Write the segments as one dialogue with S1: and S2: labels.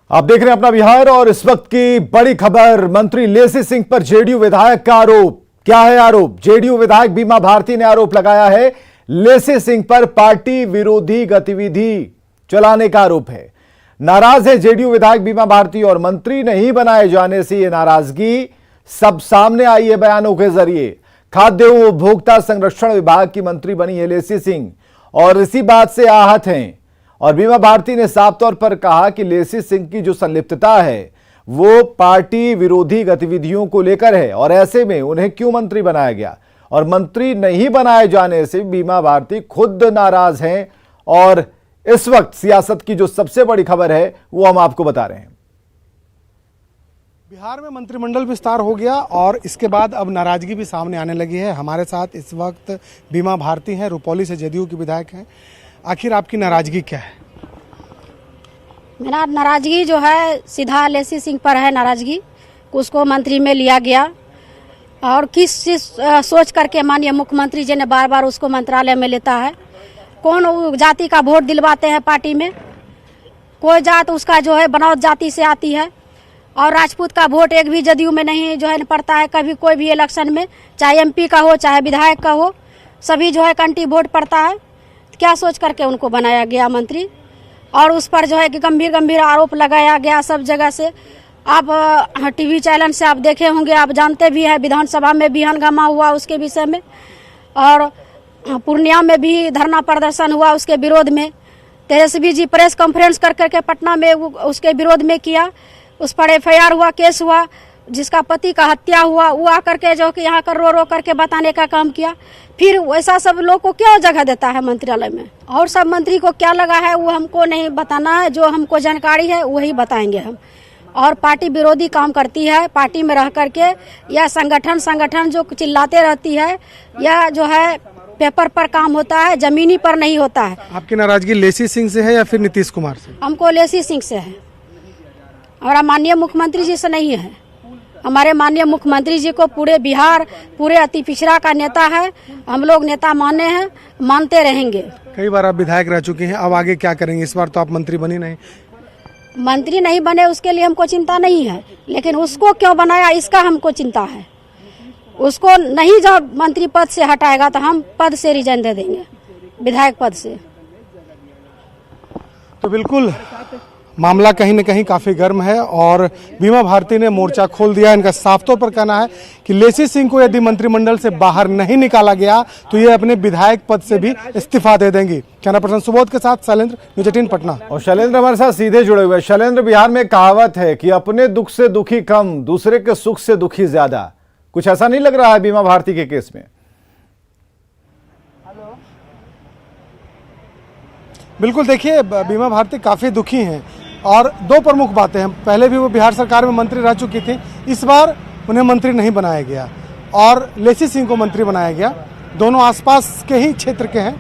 S1: आप देख रहे हैं अपना बिहार और इस वक्त की बड़ी खबर। मंत्री लेसी सिंह पर जेडीयू विधायक का आरोप। क्या है आरोप? जेडीयू विधायक बीमा भारती ने आरोप लगाया है लेसी सिंह पर पार्टी विरोधी गतिविधि चलाने का आरोप है। नाराज है जेडीयू विधायक बीमा भारती और मंत्री नहीं बनाए जाने से यह नाराजगी सब सामने आई है बयानों के जरिए। खाद्य एवं उपभोक्ता संरक्षण विभाग की मंत्री बनी है लेसी सिंह और इसी बात से आहत हैं। और बीमा भारती ने साफ तौर पर कहा कि लेसी सिंह की जो संलिप्तता है वो पार्टी विरोधी गतिविधियों को लेकर है और ऐसे में उन्हें क्यों मंत्री बनाया गया, और मंत्री नहीं बनाए जाने से बीमा भारती खुद नाराज हैं। और इस वक्त सियासत की जो सबसे बड़ी खबर है वो हम आपको बता रहे हैं।
S2: बिहार में मंत्रिमंडल विस्तार हो गया और इसके बाद अब नाराजगी भी सामने आने लगी है। हमारे साथ इस वक्त बीमा भारती हैं, रुपौली से जेडीयू की विधायक हैं। आखिर आपकी नाराजगी क्या है?
S3: मेरा नाराजगी जो है सीधा लेसी सिंह पर है। नाराजगी उसको मंत्री में लिया गया और किस चीज सोच करके माननीय मुख्यमंत्री जी ने बार बार उसको मंत्रालय में लेता है। कौन जाति का वोट दिलवाते हैं पार्टी में? कोई जात उसका जो है बनौत जाति से आती है और राजपूत का वोट एक भी जदयू में नहीं जो है पड़ता है। कभी कोई भी इलेक्शन में, चाहे एमपी का हो चाहे विधायक का हो, सभी जो है कंटी वोट पड़ता है। क्या सोच करके उनको बनाया गया मंत्री? और उस पर जो है कि गंभीर आरोप लगाया गया सब जगह से। आप टीवी चैनल से आप देखे होंगे, आप जानते भी हैं, विधानसभा में भी हंगामा हुआ उसके विषय में और पूर्णिया में भी धरना प्रदर्शन हुआ उसके विरोध में। तेजस्वी जी प्रेस कॉन्फ्रेंस कर करके पटना में उसके विरोध में किया। उस पर एफआईआर हुआ, केस हुआ। जिसका पति का हत्या हुआ वो आकर के जो कि यहाँ कर रो करके बताने का काम किया। फिर वैसा सब लोग को क्यों जगह देता है मंत्रालय में? और सब मंत्री को क्या लगा है वो हमको नहीं बताना है। जो हमको जानकारी है वही बताएंगे हम। और पार्टी विरोधी काम करती है पार्टी में रह करके, या संगठन जो चिल्लाते रहती है, या जो है पेपर पर काम होता है, जमीनी पर नहीं होता है।
S2: आपकी नाराजगी लेसी सिंह से है या फिर नीतीश कुमार से?
S3: हमको लेसी सिंह से है, हमारा माननीय मुख्यमंत्री जी से नहीं है। हमारे माननीय मुख्यमंत्री जी को पूरे बिहार, पूरे अति पिछड़ा का नेता है। हम लोग नेता माने हैं, मानते रहेंगे।
S2: कई बार आप विधायक रह चुके हैं, अब आगे क्या करेंगे? इस बार तो आप मंत्री बनी नहीं।
S3: मंत्री नहीं बने उसके लिए हमको चिंता नहीं है, लेकिन उसको क्यों बनाया इसका हमको चिंता है। उसको नहीं जब मंत्री पद से हटाएगा तो हम पद से रिजाइन दे देंगे, विधायक पद से।
S2: तो बिल्कुल मामला कहीं न कहीं काफ़ी गर्म है और बीमा भारती ने मोर्चा खोल दिया। इनका साफ तौर पर कहना है कि लेसी सिंह को यदि मंत्रिमंडल से बाहर नहीं निकाला गया तो ये अपने विधायक पद से भी इस्तीफा दे देंगी। कैमरा पर्सन सुबोध के साथ शैलेंद्र, न्यूज़ 18 पटना।
S1: और शैलेंद्र हमारे साथ सीधे जुड़े हुए। शैलेंद्र, बिहार में कहावत है कि अपने दुख से दुखी कम, दूसरे के सुख से दुखी ज्यादा। कुछ ऐसा नहीं लग रहा है बीमा भारती के केस में?
S2: बिल्कुल, देखिए बीमा भारती काफ़ी दुखी हैं और दो प्रमुख बातें हैं। पहले भी वो बिहार सरकार में मंत्री रह चुकी थी, इस बार उन्हें मंत्री नहीं बनाया गया और लेसी सिंह को मंत्री बनाया गया। दोनों आसपास के ही क्षेत्र के हैं।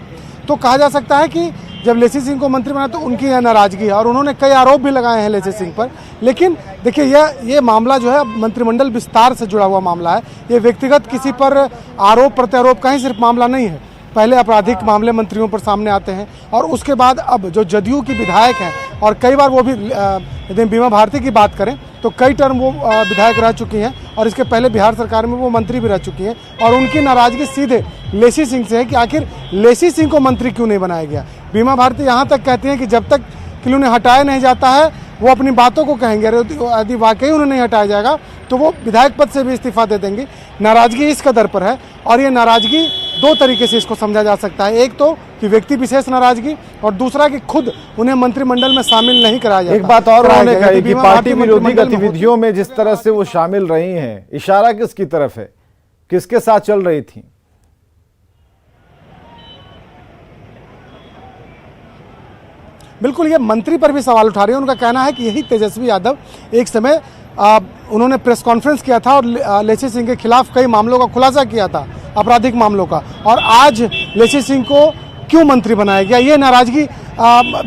S2: तो कहा जा सकता है कि जब लेसी सिंह को मंत्री बनाया तो उनकी यह नाराजगी है और उन्होंने कई आरोप भी लगाए हैं लेसी सिंह पर। लेकिन देखिए ये मामला जो है मंत्रिमंडल विस्तार से जुड़ा हुआ मामला है। ये व्यक्तिगत किसी पर आरोप प्रत्यारोप का ही सिर्फ मामला नहीं है। पहले आपराधिक मामले मंत्रियों पर सामने आते हैं और उसके बाद अब जो जदयू की विधायक हैं और कई बार वो भी यदि बीमा भारती की बात करें तो कई टर्म वो विधायक रह चुकी हैं और इसके पहले बिहार सरकार में वो मंत्री भी रह चुकी हैं। और उनकी नाराजगी सीधे लेसी सिंह से है कि आखिर लेसी सिंह को मंत्री क्यों नहीं बनाया गया। बीमा भारती यहाँ तक कहती हैं कि जब तक कि उन्हें हटाया नहीं जाता है वो अपनी बातों को कहेंगे। यदि वाकई उन्हें नहीं हटाया जाएगा तो वो विधायक पद से भी इस्तीफा दे देंगे। नाराजगी इस कदर पर है और ये नाराजगी दो तरीके से इसको समझा जा सकता है। एक तो कि व्यक्ति विशेष नाराजगी और दूसरा कि खुद उन्हें मंत्रिमंडल में शामिल नहीं कराया जाता।
S1: एक बात और उन्होंने कही कि पार्टी विरोधी गतिविधियों में जिस तरह से वो शामिल रही हैं, इशारा किसकी तरफ है, किसके साथ चल रही थी?
S2: बिल्कुल, ये मंत्री पर भी सवाल उठा रहे हैं। उनका कहना है कि यही तेजस्वी यादव एक समय उन्होंने प्रेस कॉन्फ्रेंस किया था और लेसी सिंह के खिलाफ कई मामलों का खुलासा किया था, आपराधिक मामलों का, और आज लेसी सिंह को क्यों मंत्री बनाया गया, ये नाराजगी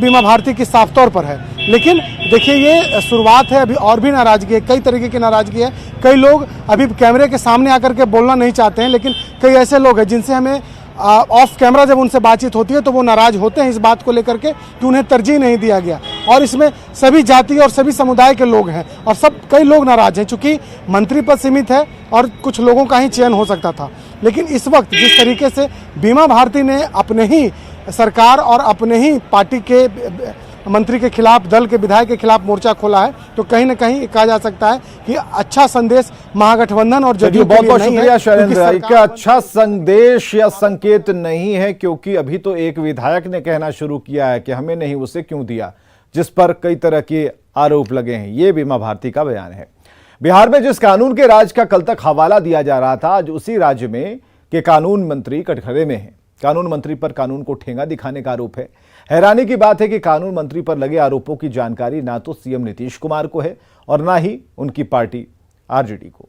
S2: बीमा भारती की साफ तौर पर है। लेकिन देखिए ये शुरुआत है, अभी और भी नाराजगी है, कई तरीके की नाराजगी है। कई लोग अभी कैमरे के सामने आकर के बोलना नहीं चाहते हैं, लेकिन कई ऐसे लोग हैं जिनसे हमें ऑफ कैमरा जब उनसे बातचीत होती है तो वो नाराज होते हैं इस बात को लेकर के कि उन्हें तरजीह नहीं दिया गया। और इसमें सभी जाति और सभी समुदाय के लोग हैं और कई लोग नाराज हैं, चूंकि मंत्री पद सीमित है और कुछ लोगों का ही चयन हो सकता था। लेकिन इस वक्त जिस तरीके से बीमा भारती ने अपने ही सरकार और अपने ही पार्टी के मंत्री के खिलाफ, दल के विधायक के खिलाफ मोर्चा खोला है, तो कहीं न कहीं कहा जा सकता है कि अच्छा संदेश महागठबंधन और जदयू
S1: बहुत बहुत
S2: नहीं
S1: शुक्रिया
S2: है,
S1: शैलेंद्र।
S2: क्योंकि
S1: का अच्छा संदेश या संकेत नहीं है, क्योंकि अभी तो एक विधायक ने कहना शुरू किया है कि हमें नहीं, उसे क्यों दिया, जिस पर कई तरह के आरोप लगे हैं। ये बीमा भारती का बयान है। बिहार में जिस कानून के राज का कल तक हवाला दिया जा रहा था, आज उसी राज्य में के कानून मंत्री कटघरे में हैं। कानून मंत्री पर कानून को ठेंगा दिखाने का आरोप है। हैरानी की बात है कि कानून मंत्री पर लगे आरोपों की जानकारी ना तो सीएम नीतीश कुमार को है और ना ही उनकी पार्टी आरजेडी को।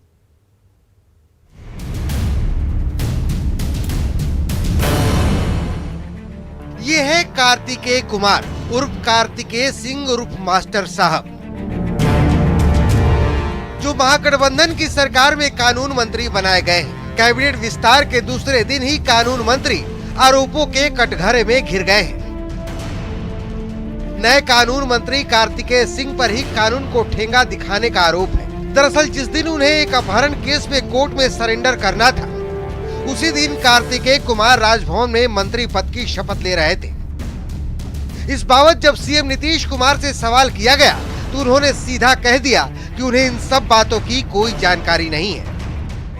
S4: ये है कार्तिकेय कुमार उर्फ कार्तिकेय सिंह उर्फ मास्टर साहब, जो महागठबंधन की सरकार में कानून मंत्री बनाए गए हैं। कैबिनेट विस्तार के दूसरे दिन ही कानून मंत्री आरोपों के कटघरे में घिर गए हैं। नए कानून मंत्री कार्तिकेय सिंह पर ही कानून को ठेंगा दिखाने का आरोप है। दरअसल जिस दिन उन्हें एक अपहरण केस में कोर्ट में सरेंडर करना था, उसी दिन कार्तिकेय कुमार राजभवन में मंत्री पद की शपथ ले रहे थे। इस बाबत जब सीएम नीतीश कुमार से सवाल किया गया तो उन्होंने सीधा कह दिया कि उन्हें इन सब बातों की कोई जानकारी नहीं है।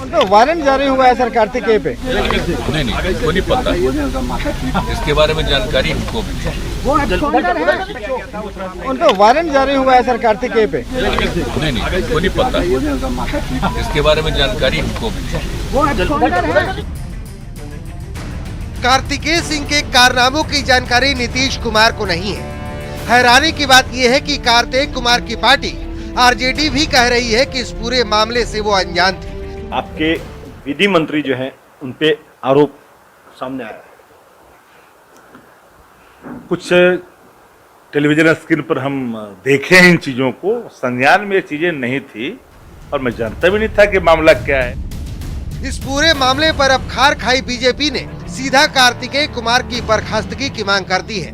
S5: उनका वारंट जारी हुआ है सर कार्तिकेय पे?
S6: नहीं, को नहीं पता, इसके बारे में जानकारी हमको भी है।
S5: उनका वारंट जारी हुआ है सर कार्तिकेय पे?
S6: नहीं, को नहीं पता, इसके बारे में जानकारी हमको भी है।
S4: कार्तिकेय सिंह के कारनामों की जानकारी नीतीश कुमार को नहीं है। हैरानी की बात यह है कि कार्तिकेय कुमार की पार्टी आरजेडी भी कह रही है कि इस पूरे मामले से वो अनजान थे।
S7: आपके विधि मंत्री जो हैं उन पे आरोप सामने आया। कुछ टेलीविजन स्क्रीन पर हम देखे हैं इन चीजों को, संज्ञान में ये चीजें नहीं थी और मैं जानता भी नहीं था कि मामला क्या है।
S4: इस पूरे मामले पर अब खार खाई बीजेपी ने सीधा कार्तिकेय कुमार की बर्खास्तगी की मांग कर दी है।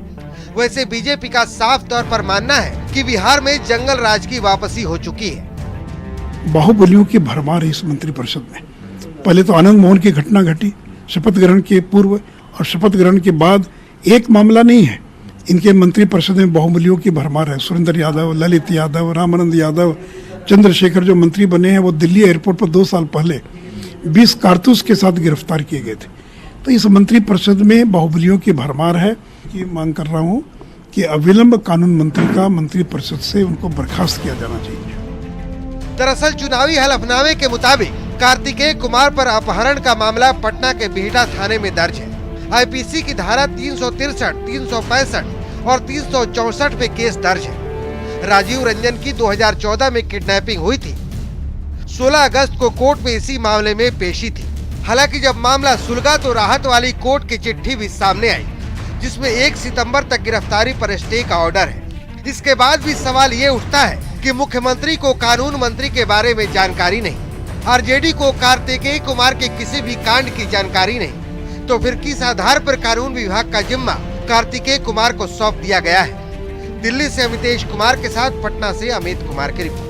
S4: वैसे बीजेपी का साफ तौर पर मानना है कि बिहार में जंगल राज की वापसी हो चुकी है।
S8: बाहुबलियों की भरमार है इस मंत्रिपरिषद में। पहले तो आनंद मोहन की घटना घटी शपथ ग्रहण के पूर्व, और शपथ ग्रहण के बाद एक मामला नहीं है। इनके मंत्रिपरिषद में बाहुबलियों की भरमार है। सुरेंद्र यादव, ललित यादव, रामानंद यादव, चंद्रशेखर जो मंत्री बने हैं वो दिल्ली एयरपोर्ट पर 2 साल पहले 20 कारतूस के साथ गिरफ्तार किए गए थे। तो इस मंत्रिपरिषद में बाहुबलियों की भरमार है। कि मांग कर रहा हूँ कि अविलंब कानून मंत्री का मंत्रिपरिषद से उनको बर्खास्त किया जाना चाहिए।
S4: दरअसल चुनावी हलफनामे के मुताबिक कार्तिकेय कुमार पर अपहरण का मामला पटना के बिहटा थाने में दर्ज है। आईपीसी की धारा 363, 365 और 364 में केस दर्ज है। राजीव रंजन की 2014 में किडनैपिंग हुई थी। 16 अगस्त को कोर्ट में इसी मामले में पेशी थी। हालांकि जब मामला सुलगा तो राहत वाली कोर्ट की चिट्ठी भी सामने आई, जिसमें 1 सितंबर तक गिरफ्तारी पर स्टे का ऑर्डर है। इसके बाद भी सवाल ये उठता है कि मुख्यमंत्री को कानून मंत्री के बारे में जानकारी नहीं, आरजेडी को कार्तिकेय कुमार के किसी भी कांड की जानकारी नहीं, तो फिर किस आधार पर कानून विभाग का जिम्मा कार्तिकेय कुमार को सौंप दिया गया है। दिल्ली से अमितेश कुमार के साथ पटना से अमित कुमार की रिपोर्ट।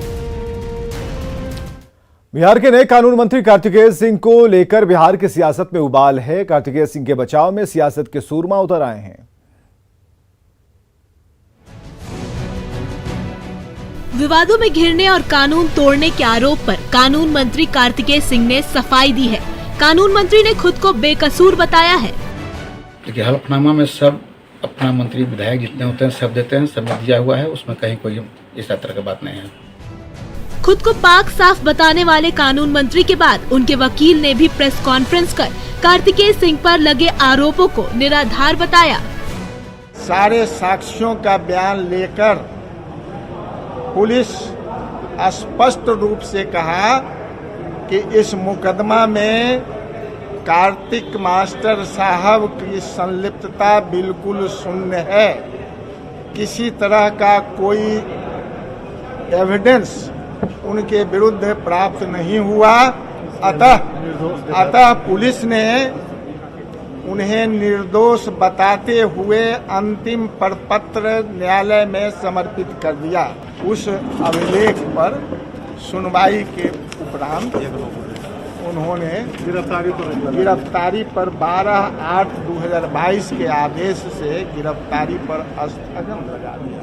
S1: बिहार के नए कानून मंत्री कार्तिकेय सिंह को लेकर बिहार की सियासत में उबाल है। कार्तिकेय सिंह के बचाव में सियासत के सूरमा उतर आए हैं।
S9: विवादों में घिरने और कानून तोड़ने के आरोप पर कानून मंत्री कार्तिकेय सिंह ने सफाई दी है। कानून मंत्री ने खुद को बेकसूर बताया है।
S10: देखिए, हलफनामा में सब अपना मंत्री विधायक जितने होते हैं सब देते हैं, सब दिया हुआ है, उसमें कहीं कोई इस तरह की बात नहीं है।
S9: खुद को पाक साफ बताने वाले कानून मंत्री के बाद उनके वकील ने भी प्रेस कॉन्फ्रेंस कर कार्तिकेय सिंह पर लगे आरोपों को निराधार बताया।
S5: सारे साक्ष्यों का बयान लेकर पुलिस स्पष्ट रूप से कहा कि इस मुकदमा में कार्तिक मास्टर साहब की संलिप्तता बिल्कुल शून्य है। किसी तरह का कोई एविडेंस उनके विरुद्ध प्राप्त नहीं हुआ। अतः पुलिस ने उन्हें निर्दोष बताते हुए अंतिम प्रपत्र न्यायालय में समर्पित कर दिया। उस अभिलेख पर सुनवाई के उपरांत उन्होंने गिरफ्तारी पर 12/8/2022 के आदेश से गिरफ्तारी पर स्थगन लगा दिया।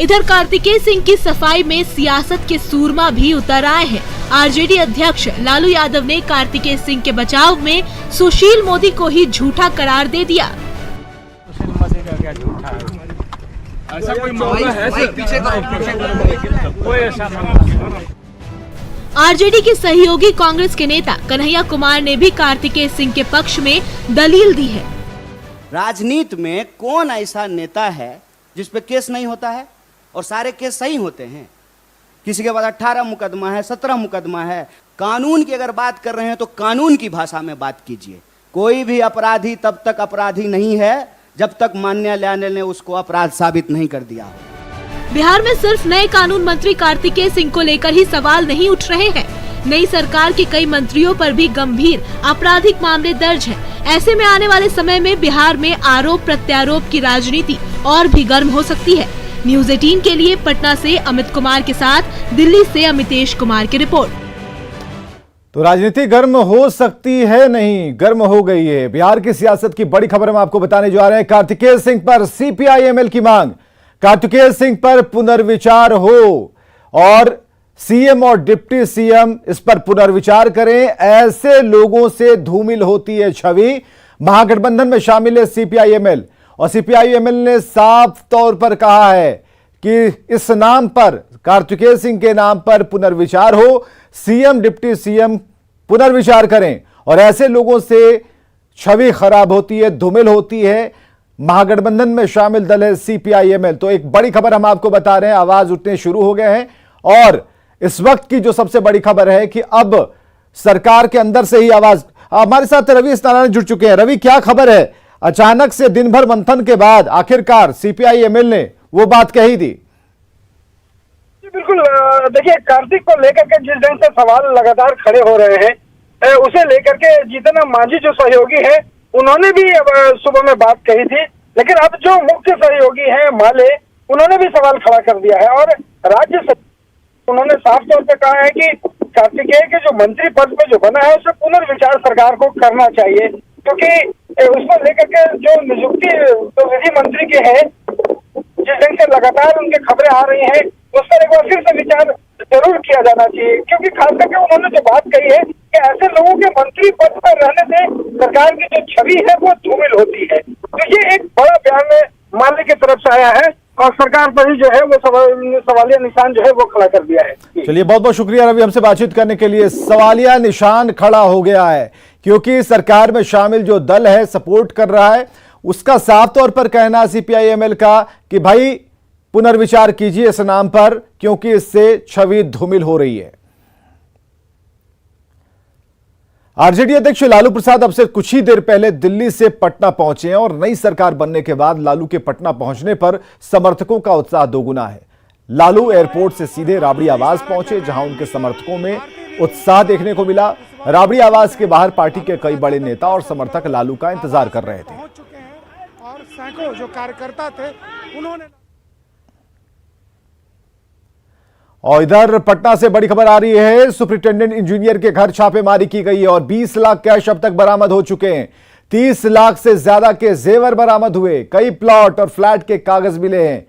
S9: इधर कार्तिकेय सिंह की सफाई में सियासत के सूरमा भी उतर आए हैं। आरजेडी अध्यक्ष लालू यादव ने कार्तिकेय सिंह के बचाव में सुशील मोदी को ही झूठा करार दे दिया।
S6: ऐसा कोई मामला है सर? कोई ऐसा
S9: आरजेडी के सहयोगी कांग्रेस के नेता कन्हैया कुमार ने भी कार्तिकेय सिंह के पक्ष में दलील दी है।
S11: राजनीति में कौन ऐसा नेता है जिस पे केस नहीं होता है और सारे केस सही होते हैं? किसी के बाद 18 मुकदमा है, 17 मुकदमा है। कानून की अगर बात कर रहे हैं तो कानून की भाषा में बात कीजिए। कोई भी अपराधी तब तक अपराधी नहीं है जब तक माननीय न्यायालय ने उसको अपराध साबित नहीं कर दिया हो।
S9: बिहार में सिर्फ नए कानून मंत्री कार्तिकेय सिंह को लेकर ही सवाल नहीं उठ रहे हैं। नई सरकार के कई मंत्रियों पर भी गंभीर आपराधिक मामले दर्ज हैं। ऐसे में आने वाले समय में बिहार में आरोप प्रत्यारोप की राजनीति और भी गर्म हो सकती है। न्यूज़ 18 के लिए पटना से अमित कुमार के साथ दिल्ली से अमितेश कुमार की रिपोर्ट।
S1: तो राजनीति गर्म हो सकती है, नहीं गर्म हो गई है। बिहार की सियासत की बड़ी खबर हम आपको बताने जा रहे हैं। कार्तिकेय सिंह पर सीपीआई-एमएल की मांग, कार्तिकेय सिंह पर पुनर्विचार हो और सीएम और डिप्टी सीएम इस पर पुनर्विचार करें। ऐसे लोगों से धूमिल होती है छवि। महागठबंधन में शामिल है सीपीआई-एमएल और सीपीआई-एमएल ने साफ तौर पर कहा है कि इस नाम पर, कार्तिकेय सिंह के नाम पर पुनर्विचार हो, सीएम डिप्टी सीएम पुनर्विचार करें और ऐसे लोगों से छवि खराब होती है, धूमिल होती है। महागठबंधन में शामिल दल है सीपीआई-एमएल। तो एक बड़ी खबर हम आपको बता रहे हैं, आवाज उठने शुरू हो गए हैं और इस वक्त की जो सबसे बड़ी खबर है कि अब सरकार के अंदर से ही आवाज। हमारे साथ रवि नारायण जुड़ चुके हैं। रवि, क्या खबर है? अचानक से दिन भर मंथन के बाद आखिरकार सीपीआई-एमएल ने वो बात कही थी।
S12: बिल्कुल, देखिए कार्तिक को लेकर के जिस ढंग से सवाल लगातार खड़े हो रहे हैं, उसे लेकर के जीतन मांझी जो सहयोगी है उन्होंने भी सुबह में बात कही थी, लेकिन अब जो मुख्य सहयोगी हैं माले, उन्होंने भी सवाल खड़ा कर दिया है और राज्य सरकार उन्होंने साफ तौर पे कहा है कि कार्तिकेय के जो मंत्री पद पे जो बना है उसे पुनर्विचार सरकार को करना चाहिए, क्योंकि उसको लेकर के जो नियुक्ति तो विधि मंत्री के है, जिस ढंग से लगातार उनके खबरें आ रही हैं, उस पर एक बार फिर से विचार जरूर किया जाना चाहिए। क्योंकि खास करके उन्होंने जो बात कही है कि ऐसे लोगों के मंत्री पद पर रहने से सरकार की जो छवि है वो धूमिल होती है। तो ये एक बड़ा बयान माले की तरफ से आया है और सरकार पर ही जो है वो सवालिया निशान जो है वो खड़ा कर दिया है।
S1: चलिए, बहुत बहुत शुक्रिया रवि हमसे बातचीत करने के लिए। सवालिया निशान खड़ा हो गया है क्योंकि सरकार में शामिल जो दल है, सपोर्ट कर रहा है, उसका साफ तौर पर कहना सीपीआई-एमएल का कि भाई पुनर्विचार कीजिए इस नाम पर, क्योंकि इससे छवि धूमिल हो रही है। आरजेडी अध्यक्ष लालू प्रसाद अब से कुछ ही देर पहले दिल्ली से पटना पहुंचे हैं और नई सरकार बनने के बाद लालू के पटना पहुंचने पर समर्थकों का उत्साह दोगुना है। लालू एयरपोर्ट से सीधे राबड़ी आवास पहुंचे, जहां उनके समर्थकों में उत्साह देखने को मिला। राबड़ी आवास के बाहर पार्टी के कई बड़े नेता और समर्थक लालू का इंतजार कर रहे थे।
S2: पहुंच चुके हैं और सैकड़ों जो कार्यकर्ता थे उन्होंने।
S1: और इधर पटना से बड़ी खबर आ रही है, सुपरिटेंडेंट इंजीनियर के घर छापेमारी की गई है और 20 लाख कैश अब तक बरामद हो चुके हैं। 30 लाख से ज्यादा के जेवर बरामद हुए, कई प्लॉट और फ्लैट के कागज मिले हैं।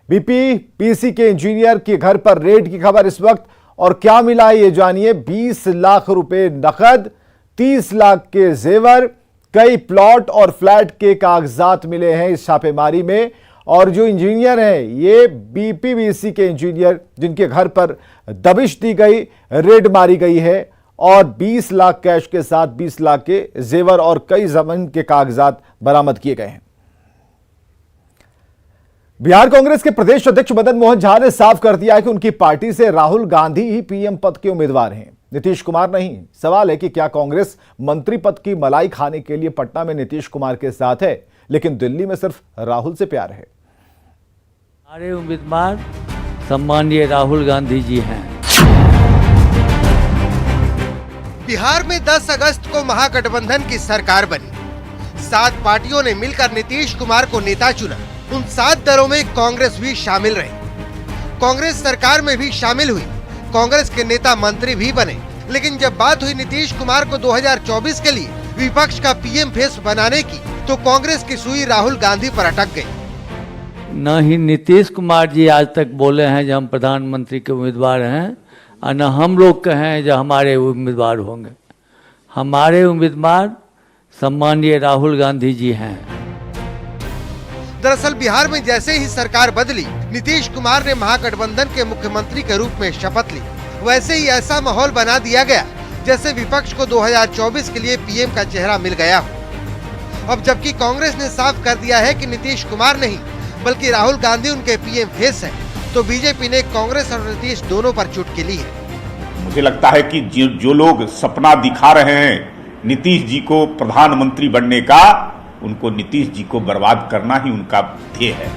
S1: बीपीपीसी के इंजीनियर के घर पर रेड की खबर इस वक्त, और क्या मिला है ये जानिए। 20 लाख रुपए नकद, 30 लाख के जेवर, कई प्लॉट और फ्लैट के कागजात मिले हैं इस छापेमारी में। और जो इंजीनियर हैं ये बीपीपीसी के इंजीनियर जिनके घर पर दबिश दी गई, रेड मारी गई है और 20 लाख कैश के साथ 20 लाख के जेवर और कई जमीन के कागजात बरामद किए गए हैं। बिहार कांग्रेस के प्रदेश अध्यक्ष मदन मोहन झा ने साफ कर दिया कि उनकी पार्टी से राहुल गांधी ही पीएम पद के उम्मीदवार हैं, नीतीश कुमार नहीं। सवाल है कि क्या कांग्रेस मंत्री पद की मलाई खाने के लिए पटना में नीतीश कुमार के साथ है, लेकिन दिल्ली में सिर्फ राहुल से प्यार है।
S13: हमारे उम्मीदवार सम्माननीय राहुल गांधी जी हैं।
S4: बिहार में 10 अगस्त को महागठबंधन की सरकार बनी। 7 पार्टियों ने मिलकर नीतीश कुमार को नेता चुना। उन 7 दलों में कांग्रेस भी शामिल रही। कांग्रेस सरकार में भी शामिल हुई। कांग्रेस के नेता मंत्री भी बने। लेकिन जब बात हुई नीतीश कुमार को 2024 के लिए विपक्ष का पीएम फेस बनाने की, तो कांग्रेस की सुई राहुल गांधी पर अटक गई।
S13: न ही नीतीश कुमार जी आज तक बोले हैं जो हम प्रधानमंत्री के उम्मीदवार हैं, और न हम लोग कहें जो हमारे उम्मीदवार होंगे। हमारे उम्मीदवार सम्माननीय राहुल गांधी जी हैं।
S4: दरअसल बिहार में जैसे ही सरकार बदली, नीतीश कुमार ने महागठबंधन के मुख्यमंत्री के रूप में शपथ ली। वैसे ही ऐसा माहौल बना दिया गया जैसे विपक्ष को 2024 के लिए पीएम का चेहरा मिल गया हो। अब जबकि कांग्रेस ने साफ कर दिया है कि नीतीश कुमार नहीं बल्कि राहुल गांधी उनके पीएम फेस है, तो बीजेपी ने कांग्रेस और नीतीश दोनों पर चुटकी ली है।
S14: मुझे लगता है कि जो लोग सपना दिखा रहे हैं नीतीश जी को प्रधानमंत्री बनने का, उनको नीतीश जी को बर्बाद करना ही उनका ध्येय है।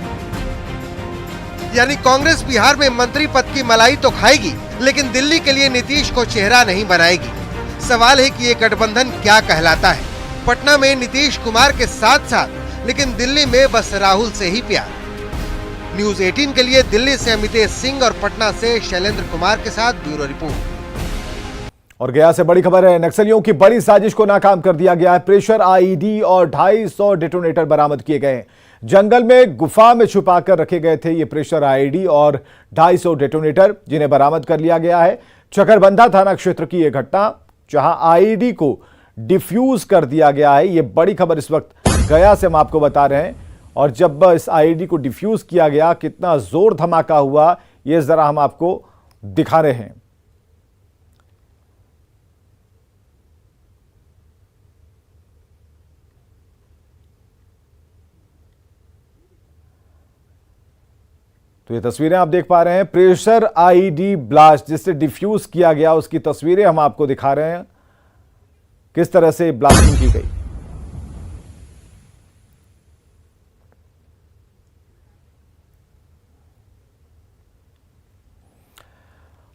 S4: यानी कांग्रेस बिहार में मंत्री पद की मलाई तो खाएगी, लेकिन दिल्ली के लिए नीतीश को चेहरा नहीं बनाएगी। सवाल है कि ये गठबंधन क्या कहलाता है। पटना में नीतीश कुमार के साथ साथ, लेकिन दिल्ली में बस राहुल से ही प्यार। न्यूज़ 18 के लिए दिल्ली से अमितेश सिंह और पटना से शैलेंद्र कुमार के साथ ब्यूरो रिपोर्ट।
S1: और गया से बड़ी खबर है, नक्सलियों की बड़ी साजिश को नाकाम कर दिया गया है। प्रेशर आईईडी और 250 डेटोनेटर बरामद किए गए हैं। जंगल में गुफा में छुपाकर रखे गए थे ये प्रेशर आईईडी और 250 डेटोनेटर, जिन्हें बरामद कर लिया गया है। चकरबंधा थाना क्षेत्र की यह घटना, जहां आईईडी को डिफ्यूज कर दिया गया है। ये बड़ी खबर इस वक्त गया से हम आपको बता रहे हैं। और जब इस आईईडी को डिफ्यूज किया गया, कितना जोर धमाका हुआ, ये जरा हम आपको दिखा रहे हैं। तो ये तस्वीरें आप देख पा रहे हैं, प्रेशर आईईडी ब्लास्ट जिससे डिफ्यूज किया गया, उसकी तस्वीरें हम आपको दिखा रहे हैं किस तरह से ब्लास्टिंग की गई।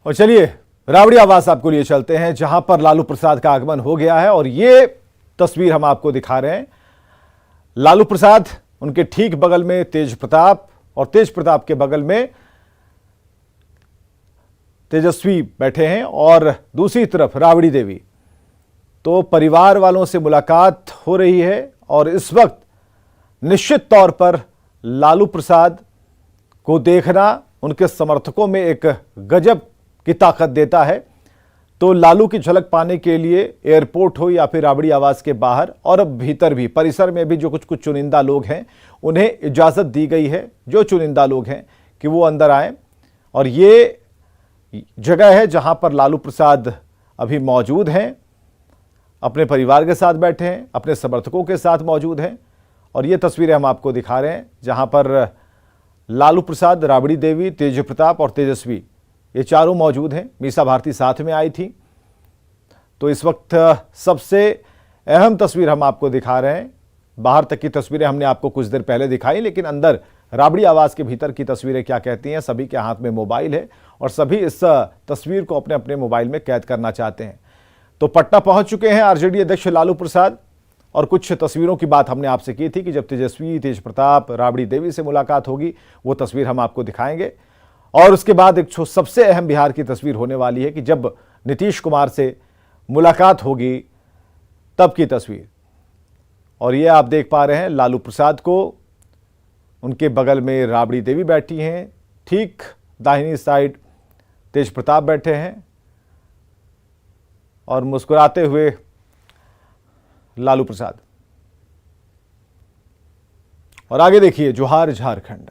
S1: और चलिए राबड़ी आवास आपको लिए चलते हैं, जहां पर लालू प्रसाद का आगमन हो गया है। और ये तस्वीर हम आपको दिखा रहे हैं। लालू प्रसाद, उनके ठीक बगल में तेज प्रताप, और तेज प्रताप के बगल में तेजस्वी बैठे हैं, और दूसरी तरफ राबड़ी देवी। तो परिवार वालों से मुलाकात हो रही है। और इस वक्त निश्चित तौर पर लालू प्रसाद को देखना उनके समर्थकों में एक गजब की ताकत देता है। तो लालू की झलक पाने के लिए एयरपोर्ट हो या फिर राबड़ी आवास के बाहर और अब भीतर भी, परिसर में भी जो कुछ चुनिंदा लोग हैं, उन्हें इजाज़त दी गई है, जो चुनिंदा लोग हैं, कि वो अंदर आएं। और ये जगह है जहां पर लालू प्रसाद अभी मौजूद हैं, अपने परिवार के साथ बैठे हैं, अपने समर्थकों के साथ मौजूद हैं। और ये तस्वीरें हम आपको दिखा रहे हैं जहां पर लालू प्रसाद, राबड़ी देवी, तेज प्रताप और तेजस्वी, ये चारों मौजूद हैं। मीसा भारती साथ में आई थी। तो इस वक्त सबसे अहम तस्वीर हम आपको दिखा रहे हैं। बाहर तक की तस्वीरें हमने आपको कुछ देर पहले दिखाई, लेकिन अंदर राबड़ी आवास के भीतर की तस्वीरें क्या कहती हैं। सभी के हाथ में मोबाइल है और सभी इस तस्वीर को अपने अपने मोबाइल में कैद करना चाहते हैं। तो पटना पहुंच चुके हैं आरजेडी अध्यक्ष लालू प्रसाद। और कुछ तस्वीरों की बात हमने आपसे की थी कि जब तेजस्वी, तेज प्रताप, राबड़ी देवी से मुलाकात होगी, वो तस्वीर हम आपको दिखाएंगे। और उसके बाद एक सबसे अहम बिहार की तस्वीर होने वाली है कि जब नीतीश कुमार से मुलाकात होगी तब की तस्वीर। और ये आप देख पा रहे हैं लालू प्रसाद को, उनके बगल में राबड़ी देवी बैठी हैं, ठीक दाहिनी साइड तेज प्रताप बैठे हैं और मुस्कुराते हुए लालू प्रसाद। और आगे देखिए जोहार झारखंड।